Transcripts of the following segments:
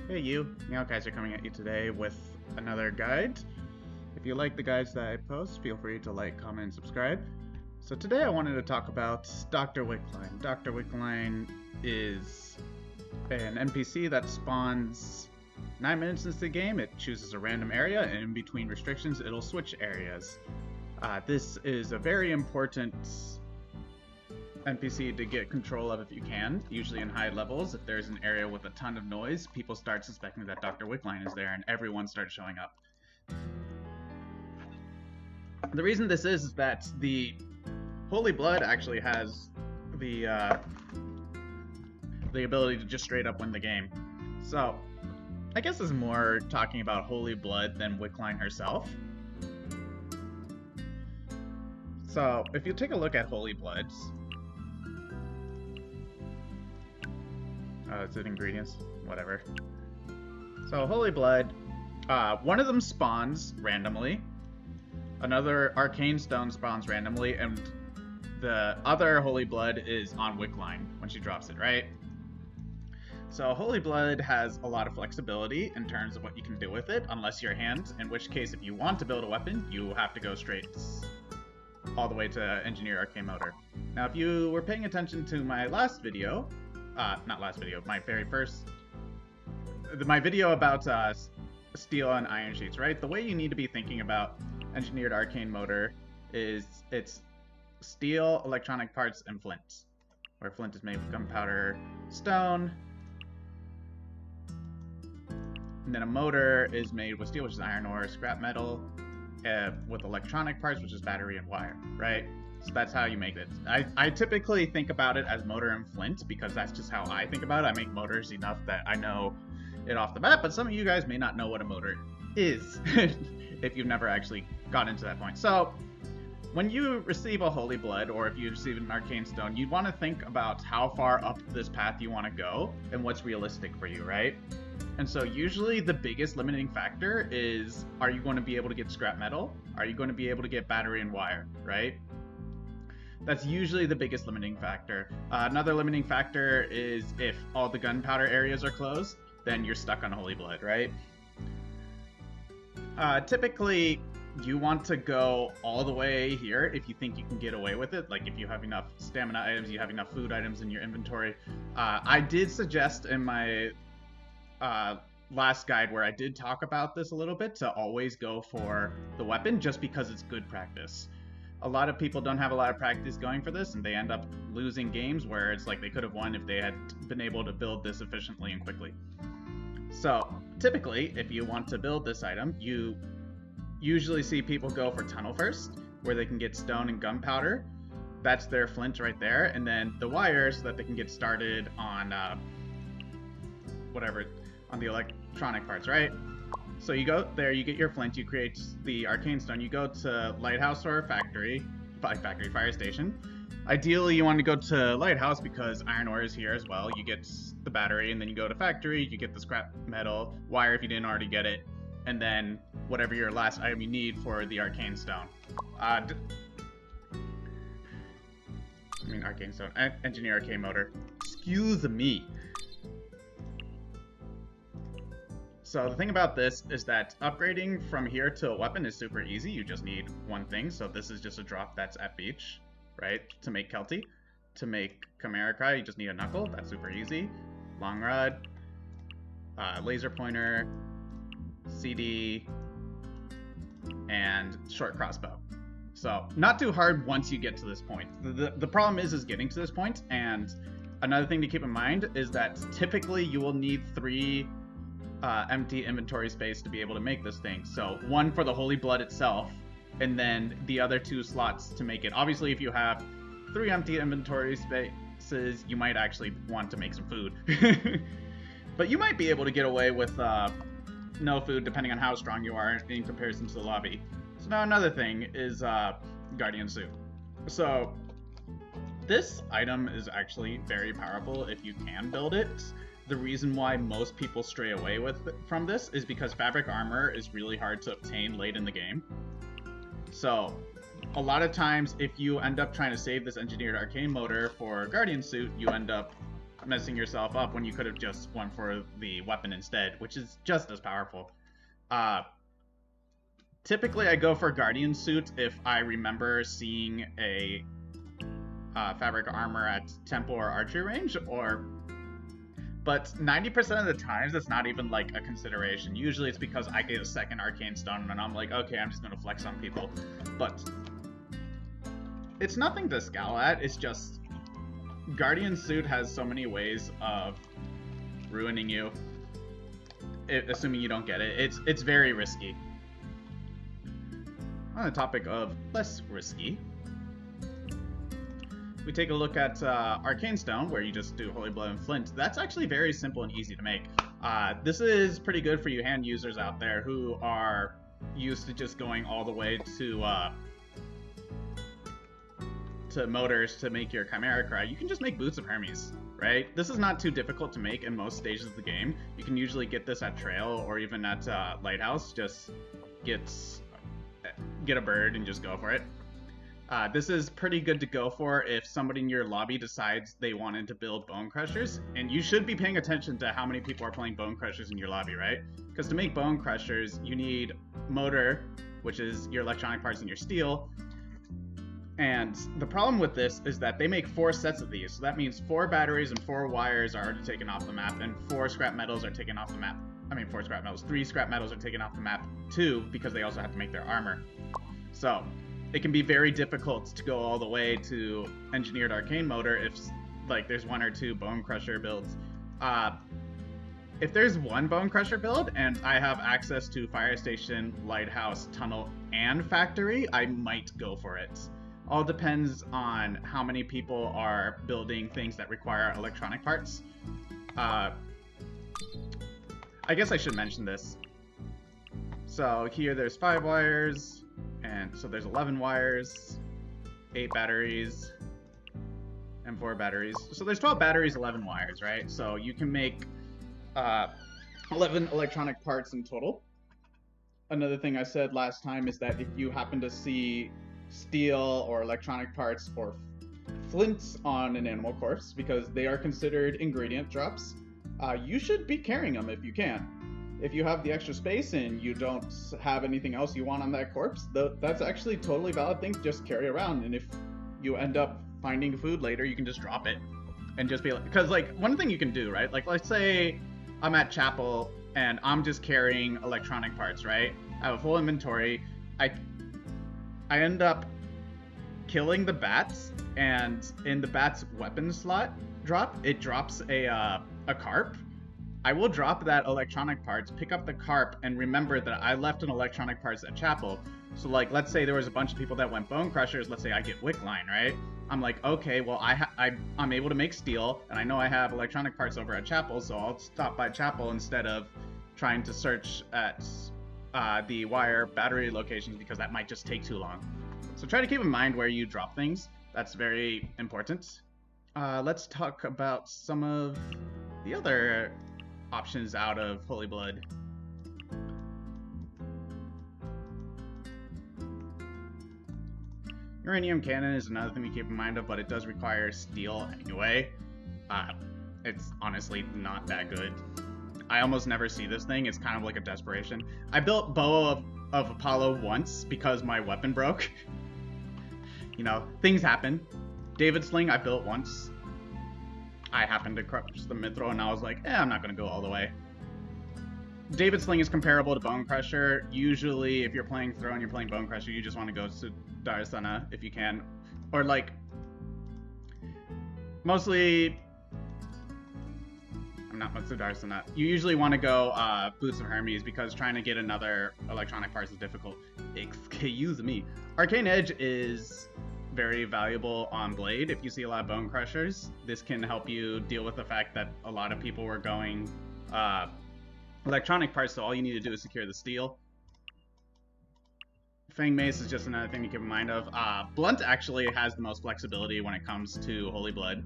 Hey you, Meowkaiser coming at you today with another guide. If you like the guides that I post, feel free to like, comment, and subscribe. So today I wanted to talk about Dr. Wickline. Dr. Wickline is an NPC that spawns 9 minutes into the game. It chooses a random area, and in between restrictions, it'll switch areas. This is a very important NPC to get control of if you can. Usually in high levels, if there's an area with a ton of noise, people start suspecting that Dr. Wickline is there and everyone starts showing up. The reason this is that the Holy Blood actually has the ability to just straight up win the game. So I guess this is more talking about Holy Blood than Wickline herself. So if you take a look at Holy Bloods, it's in ingredients, whatever. So Holy Blood, one of them spawns randomly, another Arcane Stone spawns randomly, and the other Holy Blood is on Wickline when she drops it, right? So Holy Blood has a lot of flexibility in terms of what you can do with it, unless you're hand, in which case if you want to build a weapon, you have to go straight all the way to Engineer Arcane Motor. Now if you were paying attention to my last video, not last video, my very first, my video about steel and iron sheets, right? The way you need to be thinking about Engineered Arcane Motor is it's steel, electronic parts, and flint. Where flint is made with gunpowder, stone, and then a motor is made with steel, which is iron ore, scrap metal, with electronic parts, which is battery and wire, right? So that's how you make it. I typically think about it as motor and flint because that's just how I think about it. I make motors enough that I know it off the bat, but some of you guys may not know what a motor is if you've never actually gotten into that point. So when you receive a Holy Blood, or if you receive an Arcane Stone, you want to think about how far up this path you want to go and what's realistic for you, right? And so usually the biggest limiting factor is, are you going to be able to get scrap metal? Are you going to be able to get battery and wire, right? That's usually the biggest limiting factor. Another limiting factor is if all the gunpowder areas are closed, then you're stuck on Holy Blood, right? Typically, you want to go all the way here if you think you can get away with it. Like if you have enough stamina items, you have enough food items in your inventory. I did suggest in my last guide where I did talk about this a little bit to always go for the weapon just because it's good practice. A lot of people don't have a lot of practice going for this, and they end up losing games where it's like they could have won if they had been able to build this efficiently and quickly. So typically, if you want to build this item, you usually see people go for tunnel first, where they can get stone and gunpowder. That's their flint right there, and then the wire so that they can get started on whatever, on the electronic parts, right? So you go there, you get your flint, you create the Arcane Stone, you go to Lighthouse or Fire Station. Ideally, you want to go to Lighthouse because iron ore is here as well. You get the battery, and then you go to Factory, you get the scrap metal, wire if you didn't already get it, and then whatever your last item you need for the Arcane Stone. Arcane Stone, Engineer Arcane Motor. Excuse me. So the thing about this is that upgrading from here to a weapon is super easy. You just need one thing. So this is just a drop that's at beach, right? To make Kelty. To make Chimerica, you just need a knuckle. That's super easy. Long rod, laser pointer, CD, and short crossbow. So not too hard once you get to this point. The problem is getting to this point. And another thing to keep in mind is that typically you will need 3 empty inventory space to be able to make this thing. So 1 for the Holy Blood itself, and then the other 2 slots to make it. Obviously, if you have 3 empty inventory spaces, you might actually want to make some food. But you might be able to get away with no food depending on how strong you are in comparison to the lobby. So now another thing is Guardian Suit. So this item is actually very powerful if you can build it. The reason why most people stray away from this is because fabric armor is really hard to obtain late in the game. So a lot of times if you end up trying to save this Engineered Arcane Motor for Guardian Suit, you end up messing yourself up when you could have just went for the weapon instead, which is just as powerful. Typically, I go for Guardian Suit if I remember seeing a fabric armor at temple or archery range, but 90% of the times it's not even like a consideration. Usually it's because I get a second arcane stone and I'm like, okay, I'm just gonna flex on people. But it's nothing to scowl at, it's just Guardian Suit has so many ways of ruining you, assuming you don't get it. It's very risky. On the topic of less risky, we take a look at Arcane Stone, where you just do Holy Blood and Flint. That's actually very simple and easy to make. This is pretty good for you hand users out there who are used to just going all the way to motors to make your Chimera Cry. You can just make Boots of Hermes, right? This is not too difficult to make in most stages of the game. You can usually get this at Trail or even at Lighthouse. Just get a bird and just go for it. This is pretty good to go for if somebody in your lobby decides they wanted to build Bone Crushers, and you should be paying attention to how many people are playing Bone Crushers in your lobby, right? Because to make Bone Crushers, you need motor, which is your electronic parts and your steel, and the problem with this is that they make 4 sets of these, so that means 4 batteries and 4 wires are already taken off the map, and 4 scrap metals are taken off the map. I mean 4 scrap metals, 3 scrap metals are taken off the map too, because they also have to make their armor. So it can be very difficult to go all the way to engineered arcane motor if like there's 1 or 2 Bone Crusher builds. If there's 1 Bone Crusher build and I have access to Fire Station, Lighthouse, Tunnel, and Factory, I might go for it. All depends on how many people are building things that require electronic parts. I guess I should mention this. So here there's 5 wires. And so there's 11 wires, 8 batteries, and 4 batteries. So there's 12 batteries, 11 wires, right? So you can make 11 electronic parts in total. Another thing I said last time is that if you happen to see steel or electronic parts or flints on an animal corpse, because they are considered ingredient drops, you should be carrying them if you can. If you have the extra space and you don't have anything else you want on that corpse, that's actually a totally valid thing to just carry around. And if you end up finding food later, you can just drop it and just be like, because like one thing you can do, right? Like let's say I'm at Chapel and I'm just carrying electronic parts, right? I have a full inventory. I end up killing the bats, and in the bat's weapon slot drop, it drops a carp. I will drop that electronic parts, pick up the carp, and remember that I left an electronic parts at Chapel. So like, let's say there was a bunch of people that went Bone Crushers, let's say I get Wickline, right? I'm like, okay, well I'm able to make steel, and I know I have electronic parts over at Chapel, so I'll stop by Chapel instead of trying to search at the wire battery locations, because that might just take too long. So try to keep in mind where you drop things. That's very important. Let's talk about some of the other options out of Holy Blood. Uranium Cannon is another thing to keep in mind of, but it does require steel anyway. It's honestly not that good. I almost never see this thing. It's kind of like a desperation. I built Bow of Apollo once because my weapon broke. You know, things happen. David Sling I built once. I happened to crush the Mithril, and I was like, I'm not going to go all the way. David Sling is comparable to Bone Crusher. Usually, if you're playing Throw and you're playing Bone Crusher, you just want to go to Darsana if you can. Or, like, mostly... I'm not much to Darsana. You usually want to go Boots of Hermes, because trying to get another electronic parts is difficult. Excuse me. Arcane Edge is very valuable on Blade. If you see a lot of Bone Crushers, this can help you deal with the fact that a lot of people were going electronic parts, so all you need to do is secure the steel. Fang Mace is just another thing to keep in mind of. Blunt actually has the most flexibility when it comes to Holy Blood,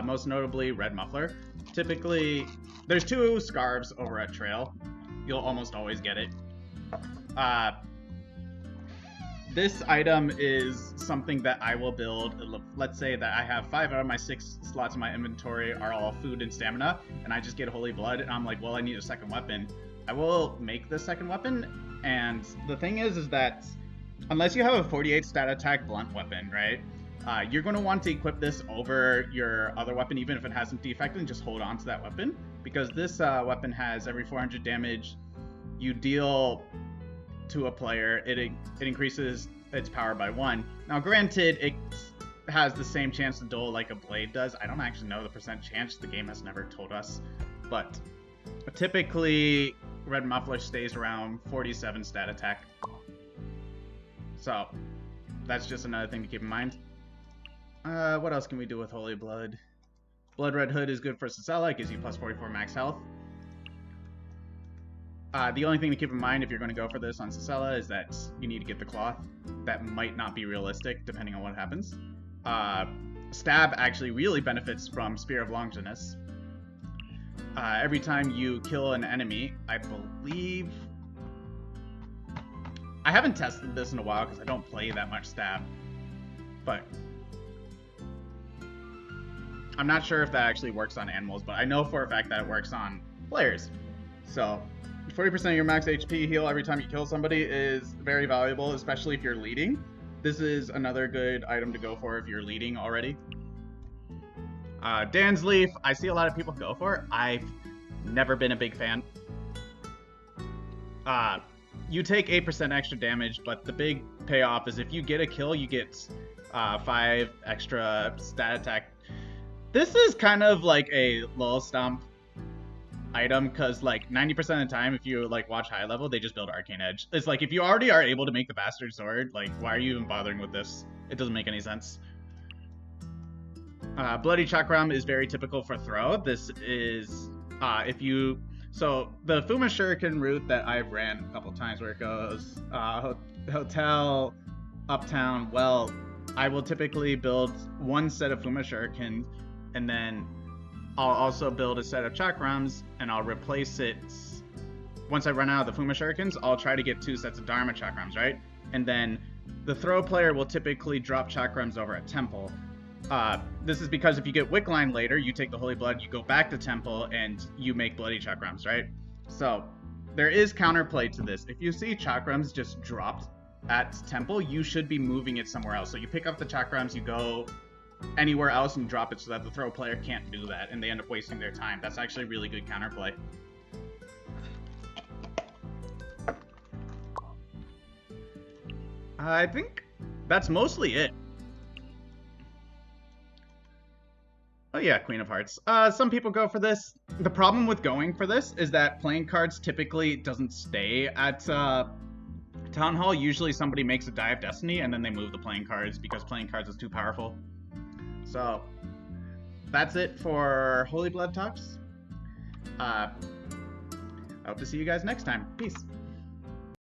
most notably Red Muffler. Typically, there's 2 scarves over at Trail. You'll almost always get it. this item is something that I will build. Let's say that I have 5 out of my 6 slots in my inventory are all food and stamina, and I just get Holy Blood, and I'm like, well, I need a second weapon. I will make the second weapon, and the thing is that unless you have a 48 stat attack blunt weapon, right, you're going to want to equip this over your other weapon, even if it hasn't defected, and just hold on to that weapon, because this weapon has every 400 damage you deal to a player, it increases its power by 1. Now, granted, it has the same chance to duel like a blade does. I don't actually know the percent chance. The game has never told us. But typically, Red Muffler stays around 47 stat attack. So, that's just another thing to keep in mind. What else can we do with Holy Blood? Blood Red Hood is good for Sisela. It gives you plus 44 max health. The only thing to keep in mind if you're going to go for this on Sisela is that you need to get the cloth. That might not be realistic, depending on what happens. Stab actually really benefits from Spear of Longinus. Every time you kill an enemy, I believe... I haven't tested this in a while because I don't play that much Stab. But I'm not sure if that actually works on animals, but I know for a fact that it works on players. So 40% of your max HP heal every time you kill somebody is very valuable, especially if you're leading. This is another good item to go for if you're leading already. Dan's Leaf, I see a lot of people go for it. I've never been a big fan. You take 8% extra damage, but the big payoff is if you get a kill, you get 5 extra stat attack. This is kind of like a lull stomp item, because like 90% of the time, if you like watch high level, they just build Arcane Edge. It's like if you already are able to make the Bastard Sword, like why are you even bothering with this? It doesn't make any sense. Bloody Chakram is very typical for throw. This is if you so the Fuma Shuriken route that I've ran a couple times where it goes hotel, uptown. Well, I will typically build one set of Fuma Shuriken, and then I'll also build a set of Chakrams, and I'll replace it. Once I run out of the Fuma Shurikens, I'll try to get 2 sets of Dharma Chakrams, right? And then the throw player will typically drop Chakrams over at Temple. This is because if you get Wickline later, you take the Holy Blood, you go back to Temple, and you make Bloody Chakrams, right? So there is counterplay to this. If you see Chakrams just dropped at Temple, you should be moving it somewhere else. So you pick up the Chakrams, you go anywhere else and drop it so that the throw player can't do that, and they end up wasting their time. That's actually really good counterplay. I think that's mostly it. Oh yeah, Queen of Hearts. Some people go for this. The problem with going for this is that playing cards typically doesn't stay at Town Hall. Usually somebody makes a Die of Destiny and then they move the playing cards because playing cards is too powerful. So that's it for Holy Blood Talks. I hope to see you guys next time. Peace.